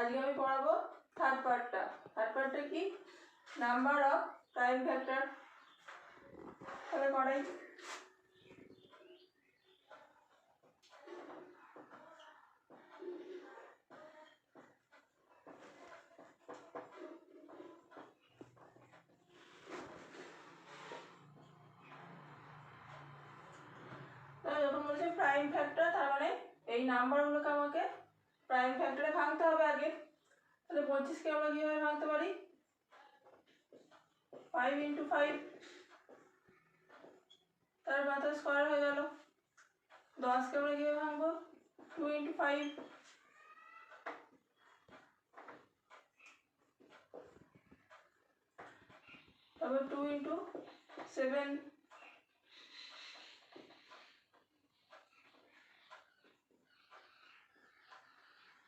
আজকে আমি পড়াবো থার্ড পার্টটা কি নাম্বার অফ প্রাইম ফ্যাক্টর। তাহলে করাই। যখন বলছে প্রাইম ফ্যাক্টর তার মানে এই নাম্বারগুলোকে আমাকে প্রাইম ফ্যাক্টরে ভাঙতে হবে আগে। তাহলে 25কে আমরা কিভাবে ভাঙতে পারি? 5 × 5, তার মাথা স্কোয়ার হয়ে গেল। 10কে আমরা কিভাবে ভাঙবো? 2 × 5, তারপর 2 × 7,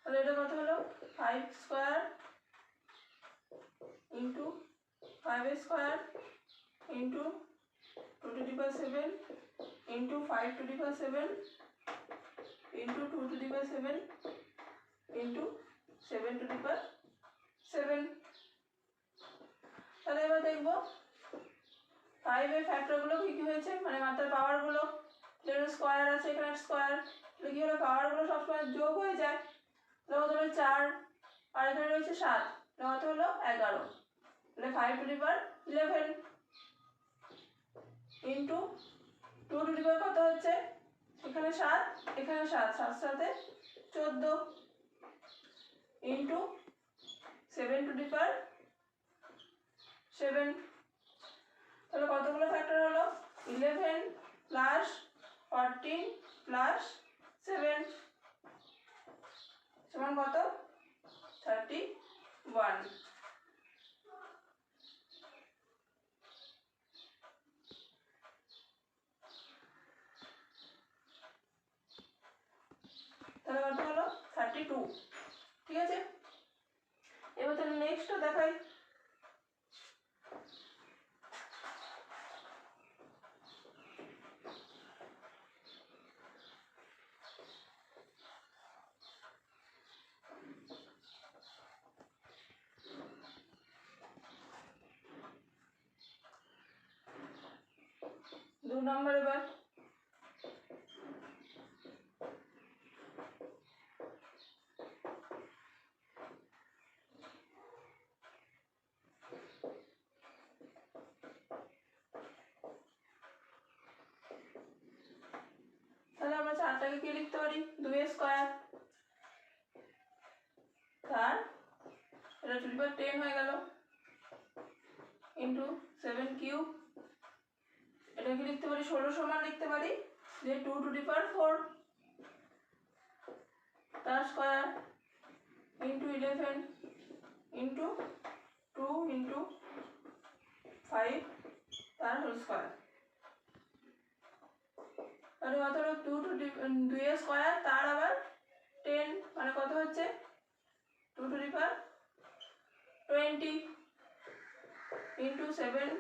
তাহলে এটা কত হলো? 5 square into 5 square into 2⁷ into 5⁷ into 2⁷ into 7⁷। তাহলে এবার দেখবো 5 এর ফ্যাক্টরগুলো কি কি হয়েছে, মানে মাত্রার পাওয়ারগুলো। যেখানে স্কোয়ার আছে এখানে স্কোয়ার, তাহলে কি হলো পাওয়ারগুলো সবসময় যোগ হয়ে যায়। তাহলে কত হলো 4, আর এখানে রয়েছে 7, কত হলো 11। তাহলে 5⁵ ইন্টু 2⁵ কত হচ্ছে? এখানে 7 এখানে 7, 7 সাথে 14 ইন্টু 7⁷। তাহলে কতগুলো ফ্যাক্টর হলো? 11 প্লাস 14 প্লাস 7 সমান কত? 31। তাহলে কত হলো? 32। ঠিক আছে, এবার তাহলে নেক্সটটা দেখাই। দু নম্বর এবার তাহলে আমরা 4টাকে কি লিখতে পারি? 2 স্কোয়ার, তার এটা 10 হয়ে গেল ইন্টু 7 কিউব। এটা কি লিখতে পারি? 16 সমান লিখতে পারি যে 2⁴ তার স্কোয়ার ইন্টু 11 ইন্টু 2 ইন্টু 5 তার হোল স্কোয়ার। তাহলে কত হলো? 2 স্কোয়ার তার আবার 10, মানে কত হচ্ছে? 2⁻20 into 7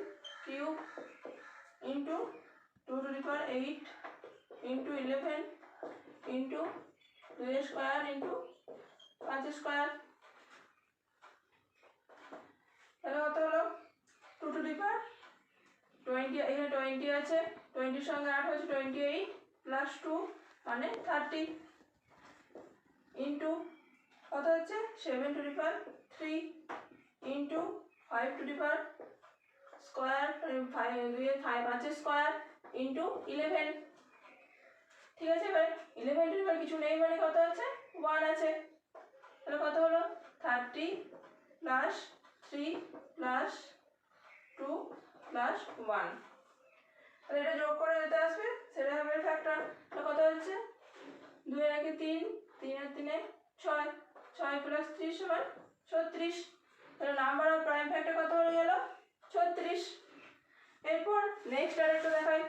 cube into 2⁸ into 11 into 2 square into 5 square. তাহলে কত হলো? 2⁻20, এখানে 20 আছে, 20 সঙ্গে 8 হচ্ছে 28 প্লাস 2 মানে 30 ইন্টু কত হচ্ছে? 7⁵ ইন্টু 5⁵ স্কোয়ার 5 স্কোয়ার ইন্টু 11। ঠিক আছে, এবার 11 কিছু নেই মানে কত আছে? 1 আছে। তাহলে কত হলো? 30 প্লাস 3 প্লাস 2 প্লাস 1। তাহলে এটা যোগ করে যেতে আসবে, সেটা হবে ফ্যাক্টর। তাহলে কত হচ্ছে? 2 এর আগে 3, 3 আর 3 এ 6, 6 প্লাস 3 সমান 36। তাহলে নাম্বার অফ প্রাইম ফ্যাক্টর কত হয়ে গেল? 36। এরপর নেক্সট আরেকটা দেখাই।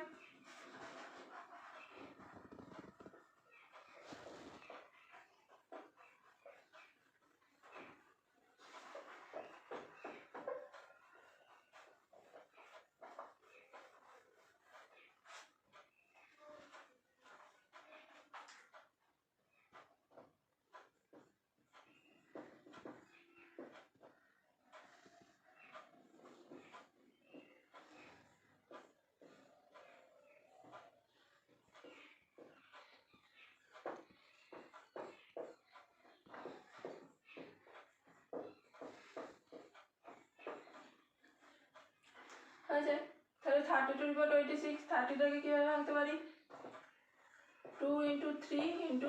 আছে। তাহলে 30^26, 30টাকে কীভাবে ভাঙতে পারি? 2 × 3 ×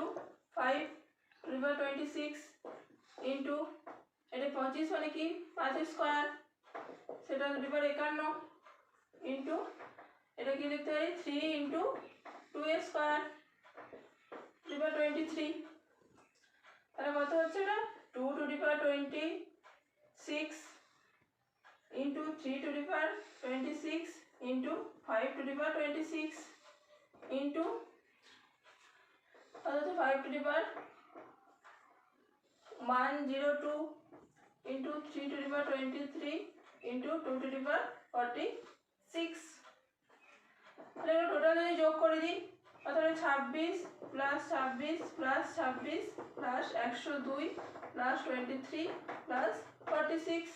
5^26 ইন্টু এটা 25 মানে কি 5 স্কোয়ার, সেটা 2^51 ইন্টু এটা কি লিখতে পারি 3 × 2 স্কোয়ার 2^23। তাহলে কত হচ্ছে এটা 2^26 ইন্টু 3^26 ইন্টু 5^26 ইন্টু কত হচ্ছে 5^102 ইন্টু 3^23 ইন্টু 2^46। তাহলে টোটাল যদি যোগ করে দিই তাহলে 26 + 26 + 26 + 102 + 23 + 46,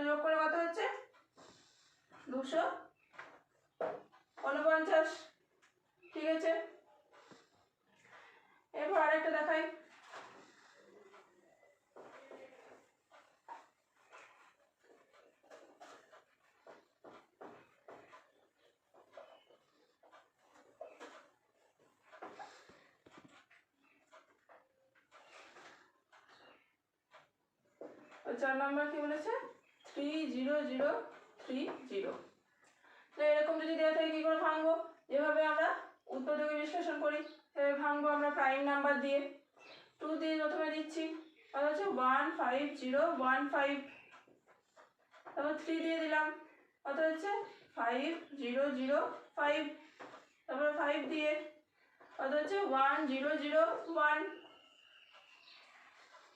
যোগ করে কত হচ্ছে 249। ঠিক আছে, এরপর আরেকটা দেখাই। চার নম্বর কি বলেছে 30030। তো এরকম যদি দেওয়া থাকে কি করে ভাঙবো, যেভাবে আমরা উৎপাদকে বিশ্লেষণ করি সেভাবে ভাঙবো আমরা প্রাইম নাম্বার দিয়ে। 2 দিয়ে প্রথমে দিচ্ছি, আর হচ্ছে 15015, তারপর 3 দিয়ে দিলাম, অত হচ্ছে 5005, তারপর 5 দিয়ে অত হচ্ছে 1001,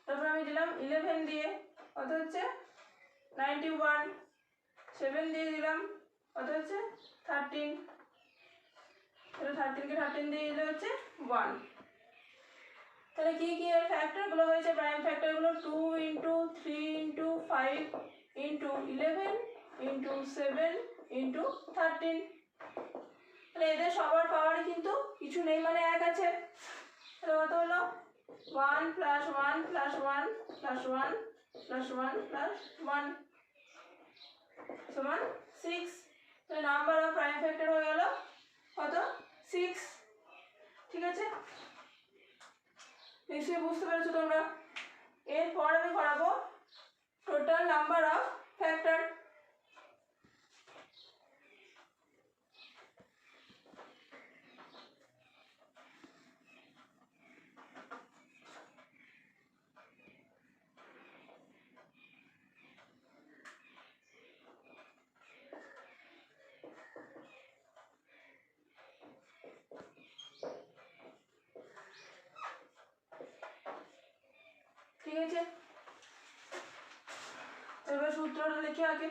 তারপর আমি দিলাম 11 দিয়ে অত হচ্ছে 91, 7 দিয়ে দিলাম অত হচ্ছে 13, 13কে 13 দিয়ে দিলে হচ্ছে 1। তাহলে কি কি এর ফ্যাক্টরগুলো হয়েছে, প্রাইম ফ্যাক্টরগুলো 2 × 3 × 5 × 11 × 7 × 13। তাহলে এদের সবার পাওয়ারই কিন্তু কিছু নেই মানে 1 আছে। তাহলে কত হলো 1 + 1 + 1 + 1 + 1 + 1 সমান 6। তাহলে নাম্বার অফ প্রাইম ফ্যাক্টর হয়ে গেল কত 6। ঠিক আছে, নিশ্চয়ই বুঝতে পেরেছো তোমরা। এরপর আমি করাবো টোটাল নাম্বার অফ ফ্যাক্টর। ঠিক আছে, এবার সূত্রটা লিখে আগে।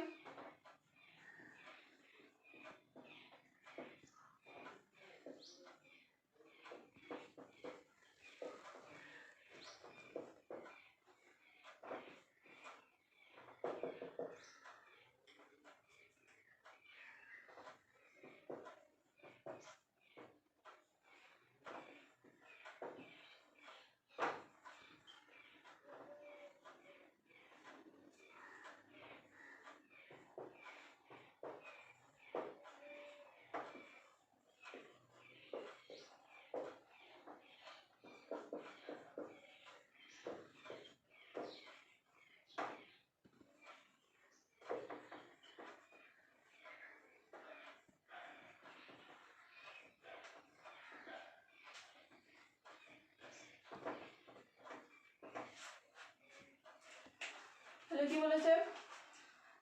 তাহলে কি বলেছে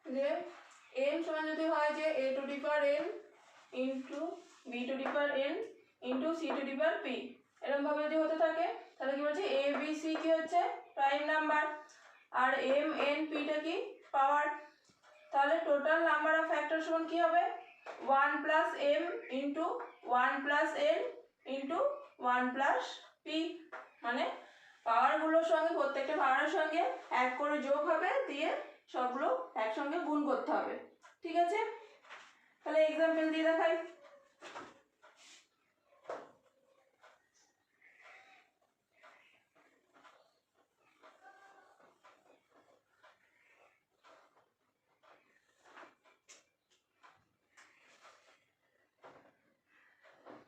যে n সমান যদি হয় যে a⁴n into b⁴n into c⁴p, এরকম ভাবে যদি হতে থাকে তাহলে কি বলছে a b c কি হচ্ছে প্রাইম নাম্বার আর m n p টা কি পাওয়ার। তাহলে টোটাল নাম্বার অফ ফ্যাক্টর সমান কি হবে 1 + m into 1 + n into 1 + p, মানে পাওয়ারগুলোর সঙ্গে প্রত্যেকটা পাওয়ারের সঙ্গে 1 করে যোগ হবে, দিয়ে সবগুলো একসঙ্গে গুণ করতে হবে। ঠিক আছে, তাহলে এক্সাম্পল দিয়ে দেখাই।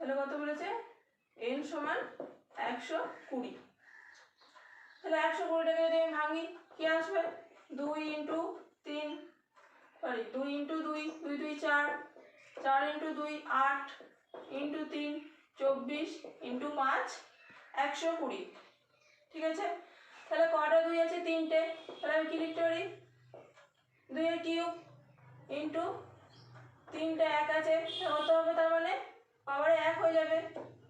তাহলে কত বলেছে n সমান 120। তাহলে 120টাকে যদি আমি ভাঙি কি আসবে 2 into 3 sorry 2 into 2 2 2 4 4 into 2 8 into 3 24 into 5 120। ঠিক আছে, তাহলে কটা 2 আছে 3টে, তাহলে আমি কি লিখতে পারি 2 এর কিউব ইন্টু 3টে 1 আছে কত হবে, তার মানে পাওয়ারে 1 হয়ে যাবে,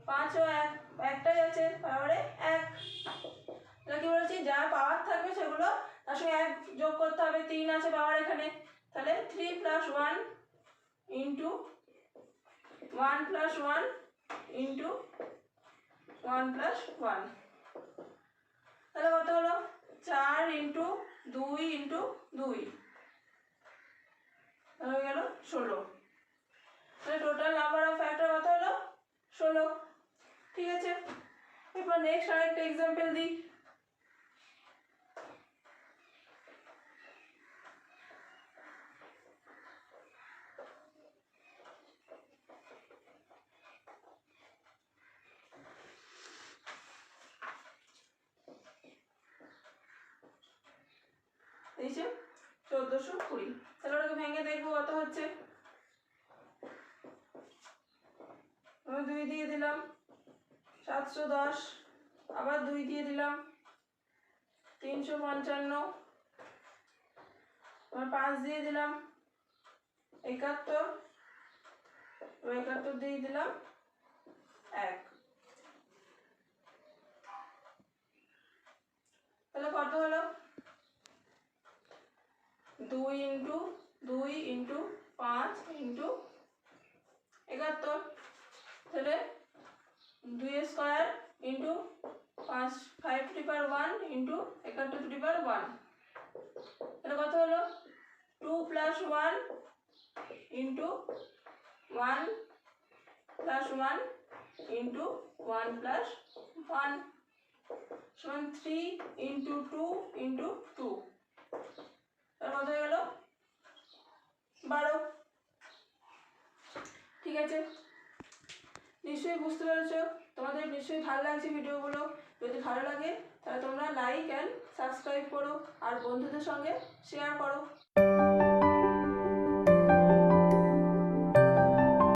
5 ও 1 একটাই আছে পাওয়ারে 1। তাহলে কি বলেছি যা পাওয়ার থাকবে সেগুলো তার সঙ্গে 1 যোগ করতে হবে, 3 আছে পাওয়ার এখানে, তাহলে 3 + 1 ইন্টু 1 + 1 ইন্টু 1 + 1, তাহলে কত হলো 4 ইন্টু 2 ইন্টু 2 হয়ে গেল 16। তাহলে টোটাল নাম্বার অফ ফ্যাক্টর কত হলো 16। ঠিক আছে, এরপর নেক্সট আরেকটা এক্সাম্পল দিই। দিয়েছে 1420। তাহলে ওটাকে ভেঙে দেখবো কত হচ্ছে। আমি 2 দিয়ে দিলাম 710, আবার 2 দিয়ে দিলাম 355, আবার 5 দিয়ে দিলাম 71, 71 দিয়ে দিলাম 1। তাহলে কত হলো 2 ইন্টু 2 ইন্টু 5 ইন্টু 71, তাহলে 2 স্কয়ার ইন্টু 5 5 ইন্টু 71, তাহলে কত হলো 2 + 1 ইন্টু 1 + 1 ইন্টু 1 + 1 সমান 3 ইন্টু 2 ইন্টু 2, তাহলে কত হয়ে গেল 12। ঠিক আছে, নিশ্চয়ই বুঝতে পেরেছো, তোমাদের নিশ্চয়ই ভালো লাগছে ভিডিওগুলো। যদি ভালো লাগে তাহলে তোমরা লাইক অ্যান্ড সাবস্ক্রাইব করো আর বন্ধুদের সঙ্গে শেয়ার করো।